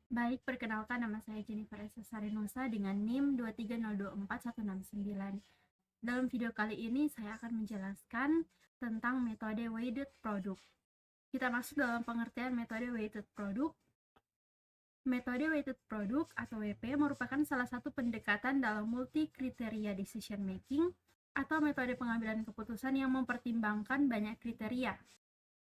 Baik, perkenalkan nama saya Jennifer Esa Sarinusa dengan NIM 230241169. Dalam video kali ini saya akan menjelaskan tentang metode weighted product. Kita masuk dalam pengertian metode weighted product. Metode weighted product atau WP merupakan salah satu pendekatan dalam multi-kriteria decision making atau metode pengambilan keputusan yang mempertimbangkan banyak kriteria.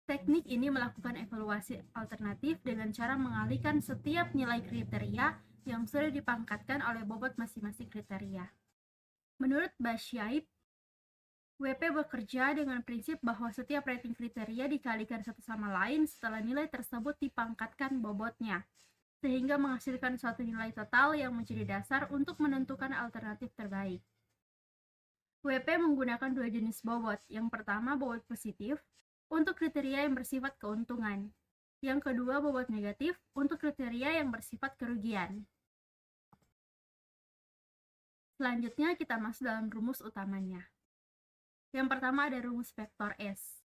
Teknik ini melakukan evaluasi alternatif dengan cara mengalihkan setiap nilai kriteria yang sudah dipangkatkan oleh bobot masing-masing kriteria. Menurut Basyaib, WP bekerja dengan prinsip bahwa setiap rating kriteria dikalikan satu sama lain setelah nilai tersebut dipangkatkan bobotnya, sehingga menghasilkan suatu nilai total yang menjadi dasar untuk menentukan alternatif terbaik. WP menggunakan dua jenis bobot. Yang pertama, bobot positif untuk kriteria yang bersifat keuntungan. Yang kedua, bobot negatif untuk kriteria yang bersifat kerugian. Selanjutnya kita masuk dalam rumus utamanya. Yang pertama ada rumus vektor S.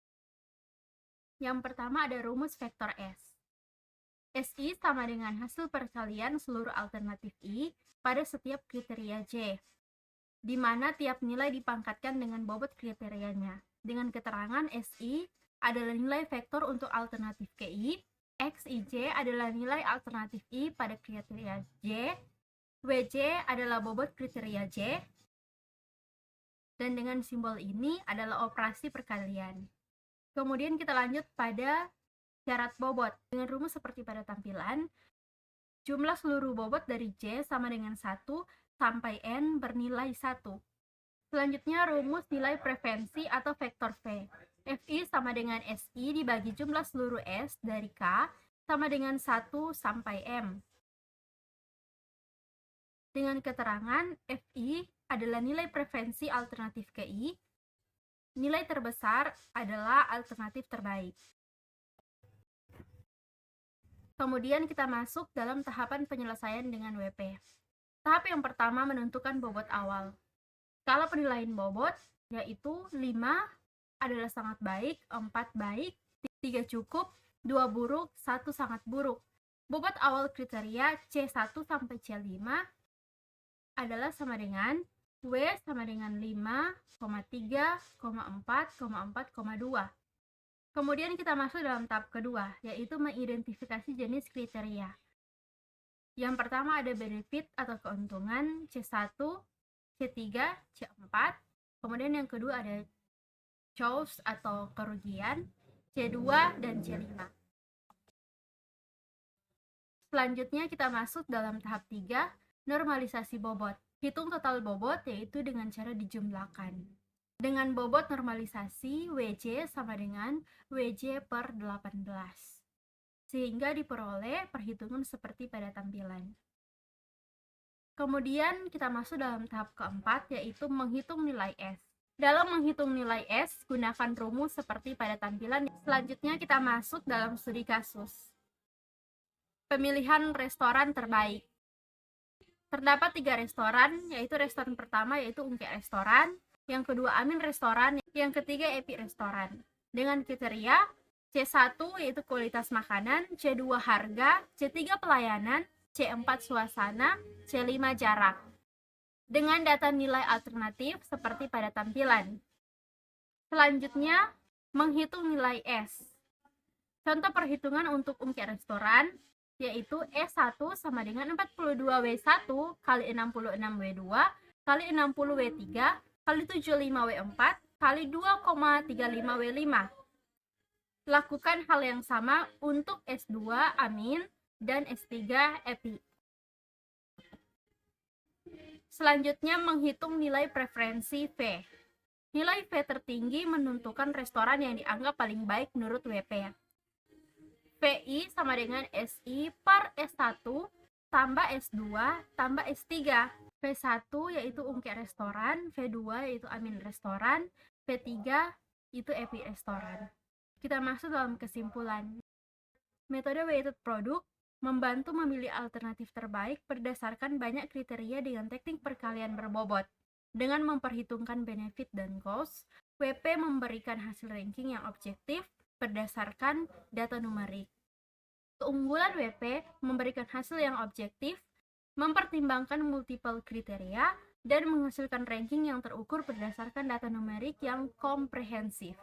SI sama dengan hasil perkalian seluruh alternatif I pada setiap kriteria J, di mana tiap nilai dipangkatkan dengan bobot kriterianya. Dengan keterangan SI adalah nilai vektor untuk alternatif KI, XIJ adalah nilai alternatif I pada kriteria J, WJ adalah bobot kriteria J, dan dengan simbol ini adalah operasi perkalian. Kemudian kita lanjut pada syarat bobot. Dengan rumus seperti pada tampilan, jumlah seluruh bobot dari J sama dengan 1 sampai N bernilai 1. Selanjutnya rumus nilai preferensi atau vektor V. FI sama dengan SI dibagi jumlah seluruh S dari K sama dengan 1 sampai M. Dengan keterangan FI adalah nilai preferensi alternatif KI, nilai terbesar adalah alternatif terbaik. Kemudian kita masuk dalam tahapan penyelesaian dengan WP. Tahap yang pertama menentukan bobot awal. Skala penilaian bobot yaitu 5 adalah sangat baik, 4 baik, 3 cukup, 2 buruk, 1 sangat buruk. Bobot awal kriteria C1 sampai C5 adalah sama dengan W sama dengan 5, 3, 4, 4,2. Kemudian kita masuk dalam tahap kedua, yaitu mengidentifikasi jenis kriteria. Yang pertama ada benefit atau keuntungan C1, C3, C4. Kemudian yang kedua ada choice atau kerugian C2 dan C5. Selanjutnya kita masuk dalam tahap 3, normalisasi bobot. Hitung total bobot yaitu dengan cara dijumlahkan. Dengan bobot normalisasi, WJ sama dengan WJ per 18. Sehingga diperoleh perhitungan seperti pada tampilan. Kemudian kita masuk dalam tahap keempat, yaitu menghitung nilai S. Dalam menghitung nilai S, gunakan rumus seperti pada tampilan. Selanjutnya kita masuk dalam studi kasus. Pemilihan restoran terbaik. Terdapat 3 restoran, yaitu restoran pertama yaitu Ungke Restoran, yang kedua Amin Restoran, yang ketiga Epi Restoran. Dengan kriteria C1 yaitu kualitas makanan, C2 harga, C3 pelayanan, C4 suasana, C5 jarak. Dengan data nilai alternatif seperti pada tampilan. Selanjutnya, menghitung nilai S. Contoh perhitungan untuk Ungke Restoran yaitu S1 sama dengan 42W1 kali 66W2 kali 60W3 kali 75W4 kali 2,35W5. Lakukan hal yang sama untuk S2 Amin dan S3 Epi. Selanjutnya menghitung nilai preferensi V. Nilai V tertinggi menentukan restoran yang dianggap paling baik menurut WP. VI sama dengan SI per S1 tambah S2 tambah S3. V1 yaitu Ungke Restoran, V2 yaitu Amin Restoran, V3 itu Epi Restoran. Kita masuk dalam kesimpulan. Metode weighted product membantu memilih alternatif terbaik berdasarkan banyak kriteria dengan teknik perkalian berbobot. Dengan memperhitungkan benefit dan cost, WP memberikan hasil ranking yang objektif berdasarkan data numerik. Keunggulan WP memberikan hasil yang objektif, mempertimbangkan multiple kriteria, dan menghasilkan ranking yang terukur berdasarkan data numerik yang komprehensif.